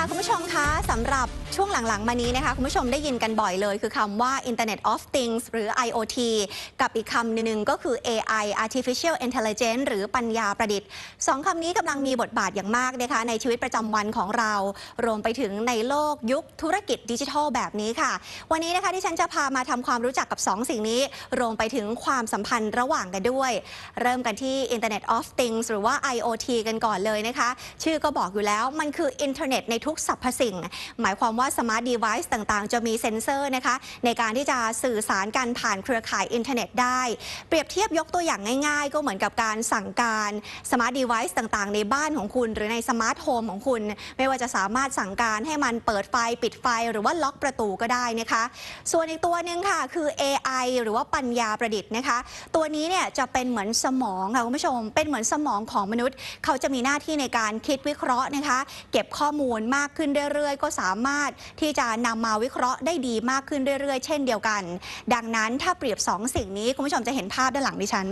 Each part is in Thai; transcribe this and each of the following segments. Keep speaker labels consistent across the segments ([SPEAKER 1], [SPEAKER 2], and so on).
[SPEAKER 1] ค่ะคุณผู้ชมคะสำหรับช่วงหลังๆมานี้นะคะคุณผู้ชมได้ยินกันบ่อยเลยคือคำว่า Internet of Things หรือ IoT กับอีกคำหนึ่งก็คือ AI Artificial Intelligence หรือปัญญาประดิษฐ์สองคำนี้กำลังมีบทบาทอย่างมากนะคะในชีวิตประจำวันของเรารวมไปถึงในโลกยุคธุรกิจดิจิทัลแบบนี้ค่ะวันนี้นะคะที่ฉันจะพามาทำความรู้จักกับ2สิ่งนี้รวมไปถึงความสัมพันธ์ระหว่างกันด้วยเริ่มกันที่ Internet of Things หรือว่า IoT กันก่อนเลยนะคะชื่อก็บอกอยู่แล้วมันคืออินเทอร์เน็ตในทุกสรรพสิ่งหมายความว่าสมาร์ทดีไวซ์ต่างๆจะมีเซ็นเซอร์นะคะในการที่จะสื่อสารกันผ่านเครือข่ายอินเทอร์เน็ตได้เปรียบเทียบยกตัวอย่างง่ายๆก็เหมือนกับการสั่งการสมาร์ทดีไวซ์ต่างๆในบ้านของคุณหรือในสมาร์ทโฮมของคุณไม่ว่าจะสามารถสั่งการให้มันเปิดไฟปิดไฟหรือว่าล็อกประตูก็ได้นะคะส่วนอีกตัวหนึ่งค่ะคือ AI หรือว่าปัญญาประดิษฐ์นะคะตัวนี้เนี่ยจะเป็นเหมือนสมองค่ะคุณผู้ชมเป็นเหมือนสมองของมนุษย์เขาจะมีหน้าที่ในการคิดวิเคราะห์นะคะเก็บข้อมูลมากขึ้นเรื่อยๆก็สามารถที่จะนำมาวิเคราะห์ได้ดีมากขึ้นเรื่อยๆเช่นเดียวกันดังนั้นถ้าเปรียบ2สิ่งนี้คุณผู้ชมจะเห็นภาพด้านหลังดิฉัน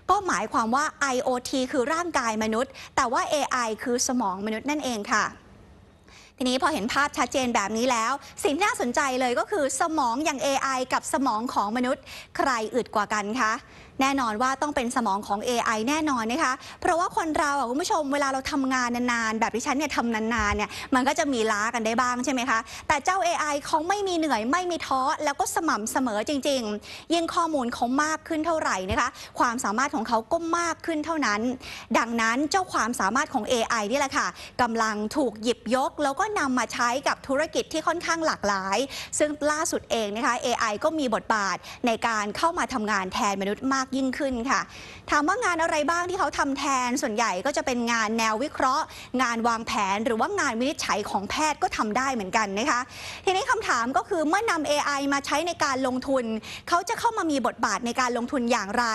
[SPEAKER 1] ก็หมายความว่า IoT คือร่างกายมนุษย์แต่ว่า AI คือสมองมนุษย์นั่นเองค่ะทีนี้พอเห็นภาพชัดเจนแบบนี้แล้วสิ่งที่น่าสนใจเลยก็คือสมองอย่าง AI กับสมองของมนุษย์ใครอึดกว่ากันคะแน่นอนว่าต้องเป็นสมองของ AI แน่นอนนะคะเพราะว่าคนเราคุณผู้ชมเวลาเราทำงานนานๆแบบที่ฉันเนี่ยทำนานๆเนี่ยมันก็จะมีล้ากันได้บ้างใช่ไหมคะแต่เจ้า AI เขาไม่มีเหนื่อยไม่มีท้อแล้วก็สม่ำเสมอจริงๆยิ่งข้อมูลเขามากขึ้นเท่าไหร่นะคะความสามารถของเขาก็มากขึ้นเท่านั้นดังนั้นเจ้าความสามารถของ AI นี่แหละค่ะกำลังถูกหยิบยกแล้วก็นำมาใช้กับธุรกิจที่ค่อนข้างหลากหลายซึ่งล่าสุดเองนะคะ AI ก็มีบทบาทในการเข้ามาทำงานแทนมนุษย์มากยิ่งขึ้นค่ะถามว่างานอะไรบ้างที่เขาทำแทนส่วนใหญ่ก็จะเป็นงานแนววิเคราะห์งานวางแผนหรือว่างานวินิจฉัยของแพทย์ก็ทำได้เหมือนกันนะคะทีนี้คำถามก็คือเมื่อนำ AI มาใช้ในการลงทุนเขาจะเข้ามามีบทบาทในการลงทุนอย่างไร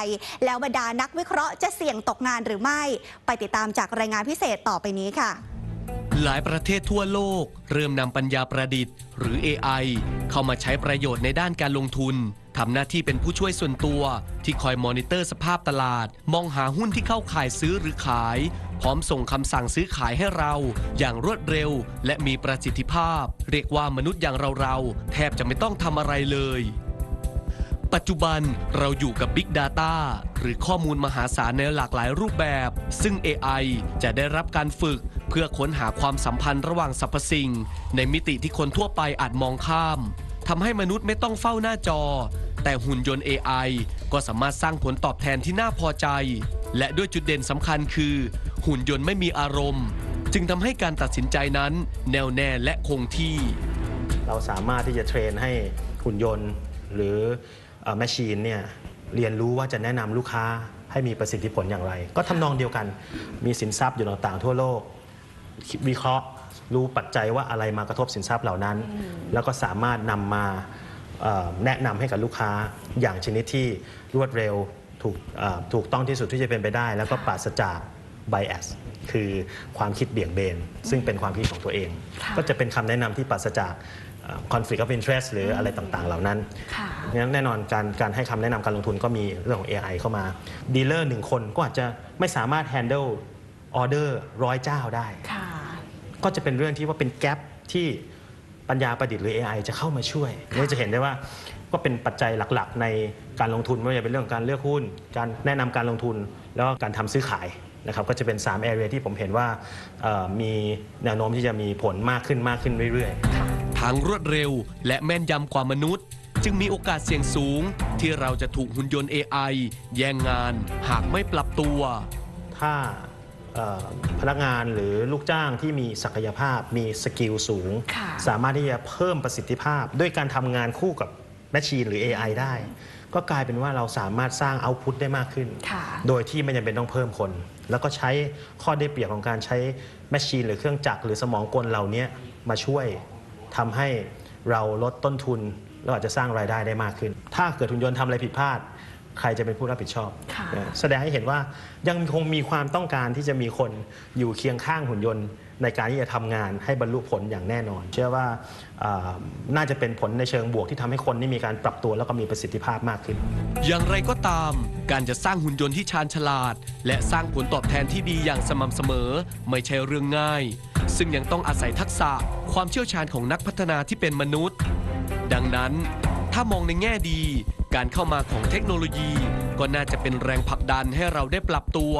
[SPEAKER 1] แล้วบรรดานักวิเคราะห์จะเสี่ยงตกงานหรือไม่ไปติดตามจากรายงานพิเศษต่อไปนี้ค่ะ
[SPEAKER 2] หลายประเทศทั่วโลกเริ่มนำปัญญาประดิษฐ์หรือ AI เข้ามาใช้ประโยชน์ในด้านการลงทุนทำหน้าที่เป็นผู้ช่วยส่วนตัวที่คอยมอนิเตอร์สภาพตลาดมองหาหุ้นที่เข้าข่ายซื้อหรือขายพร้อมส่งคำสั่งซื้อขายให้เราอย่างรวดเร็วและมีประสิทธิภาพเรียกว่ามนุษย์อย่างเราแทบจะไม่ต้องทำอะไรเลยปัจจุบันเราอยู่กับ Big Data หรือข้อมูลมหาศาลในหลากหลายรูปแบบซึ่ง AI จะได้รับการฝึกเพื่อค้นหาความสัมพันธ์ระหว่างสรรพสิ่งในมิติที่คนทั่วไปอาจมองข้ามทำให้มนุษย์ไม่ต้องเฝ้าหน้าจอแต่หุ่นยนต์ AI ก็สามารถสร้างผลตอบแทนที่น่าพอใจและด้วยจุดเด่นสำคัญคือหุ่นยนต์ไม่มีอารมณ์จึงทำให้การตัดสินใจนั้นแน่วแน่และคงที่
[SPEAKER 3] เราสามารถที่จะเทรนให้หุ่นยนต์หรือแมชชีนเนี่ยเรียนรู้ว่าจะแนะนำลูกค้าให้มีประสิทธิผลอย่างไรก็ทำนองเดียวกันมีสินทรัพย์อยู่ต่างๆทั่วโลกวิเคราะห์รู้ปัจจัยว่าอะไรมากระทบสินทรัพย์เหล่านั้นแล้วก็สามารถนำมาแนะนำให้กับลูกค้าอย่างชนิดที่รวดเร็วถูกต้องที่สุดที่จะเป็นไปได้แล้วก็ปราศจาก bias คือความคิดเบี่ยงเบนซึ่งเป็นความคิดของตัวเองก็จะเป็นคำแนะนำที่ปราศจากconflict of interest หรืออะไรต่างๆเหล่านั้นแน่นอนการให้คำแนะนำการลงทุนก็มีเรื่องของ AI เข้ามาดีลเลอร์1 คนก็อาจจะไม่สามารถ handle ออเดอร์100 เจ้าได้ก็จะเป็นเรื่องที่ว่าเป็นแกปที่ปัญญาประดิษฐ์หรือ AI จะเข้ามาช่วยนี่จะเห็นได้ว่าก็เป็นปัจจัยหลักๆในการลงทุนไม่ว่าจะเป็นเรื่องการเลือกหุ้นการแนะนำการลงทุนแล้วก็การทำซื้อขายนะครับก็จะเป็น3 area ที่ผมเห็นว่ามีแนวโน้มที่จะมีผลมากขึ้นเรื่อยๆ
[SPEAKER 2] ทั้งรวดเร็วและแม่นยำกว่ามนุษย์จึงมีโอกาสเสี่ยงสูงที่เราจะถูกหุ่นยนต์ AI แย่งงานหากไม่ปรับตัว
[SPEAKER 3] ถ้าพนักงานหรือลูกจ้างที่มีศักยภาพมีสกิลสูงสามารถที่จะเพิ่มประสิทธิภาพด้วยการทำงานคู่กับแมชชีนหรือ AI ได้ก็กลายเป็นว่าเราสามารถสร้างเอาต์พุตได้มากขึ้นโดยที่ไม่จำเป็นต้องเพิ่มคนแล้วก็ใช้ข้อได้เปรียบของการใช้แมชชีนหรือเครื่องจักรหรือสมองกลเหล่านี้มาช่วยทำให้เราลดต้นทุนแล้วอาจจะสร้างรายได้ได้มากขึ้นถ้าเกิดหุ่นยนต์ทำอะไรผิดพลาดใครจะเป็นผู้รับผิดชอบแสดงให้เห็นว่ายังคงมีความต้องการที่จะมีคนอยู่เคียงข้างหุ่นยนต์ในการที่จะทำงานให้บรรลุผลอย่างแน่นอนเชื่อว่าน่าจะเป็นผลในเชิงบวกที่ทำให้คนนี่มีการปรับตัวแล้วก็มีประสิทธิภาพมากขึ้น
[SPEAKER 2] อย่างไรก็ตามการจะสร้างหุ่นยนต์ที่ชาญฉลาดและสร้างผลตอบแทนที่ดีอย่างสม่ำเสมอไม่ใช่เรื่องง่าย ซึ่งยังต้องอาศัยทักษะความเชี่ยวชาญของนักพัฒนาที่เป็นมนุษย์ ดังนั้นถ้ามองในแง่ดีการเข้ามาของเทคโนโลยีก็น่าจะเป็นแรงผลักดันให้เราได้ปรับตัว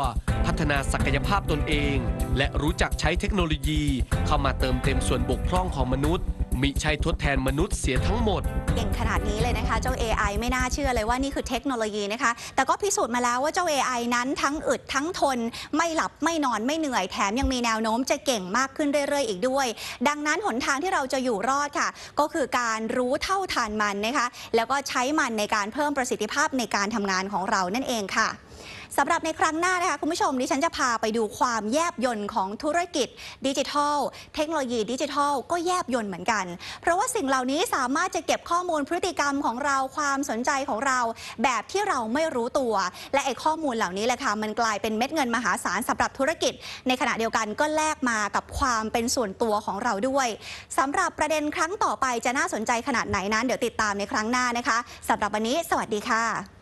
[SPEAKER 2] พัฒนาศักยภาพตนเองและรู้จักใช้เทคโนโลยีเข้ามาเติมเต็มส่วนบกพร่องของมนุษย์มิใช่ทดแทนมนุษย์เสียทั้งหมด
[SPEAKER 1] เก่งขนาดนี้เลยนะคะเจ้า AI ไม่น่าเชื่อเลยว่านี่คือเทคโนโลยีนะคะแต่ก็พิสูจน์มาแล้วว่าเจ้า AI นั้นทั้งอึดทั้งทนไม่หลับไม่นอนไม่เหนื่อยแถมยังมีแนวโน้มจะเก่งมากขึ้นเรื่อยๆอีกด้วยดังนั้นหนทางที่เราจะอยู่รอดค่ะก็คือการรู้เท่าทันมันนะคะแล้วก็ใช้มันในการเพิ่มประสิทธิภาพในการทำงานของเรานั่นเองค่ะสำหรับในครั้งหน้านะคะคุณผู้ชมดิฉันจะพาไปดูความแยบยลของธุรกิจดิจิทัลเทคโนโลยีดิจิทัลก็แยบยลเหมือนกันเพราะว่าสิ่งเหล่านี้สามารถจะเก็บข้อมูลพฤติกรรมของเราความสนใจของเราแบบที่เราไม่รู้ตัวและไอ้ข้อมูลเหล่านี้แหละค่ะมันกลายเป็นเม็ดเงินมหาศาลสำหรับธุรกิจในขณะเดียวกันก็แลกมากับความเป็นส่วนตัวของเราด้วยสำหรับประเด็นครั้งต่อไปจะน่าสนใจขนาดไหนนั้นเดี๋ยวติดตามในครั้งหน้านะคะสำหรับวันนี้สวัสดีค่ะ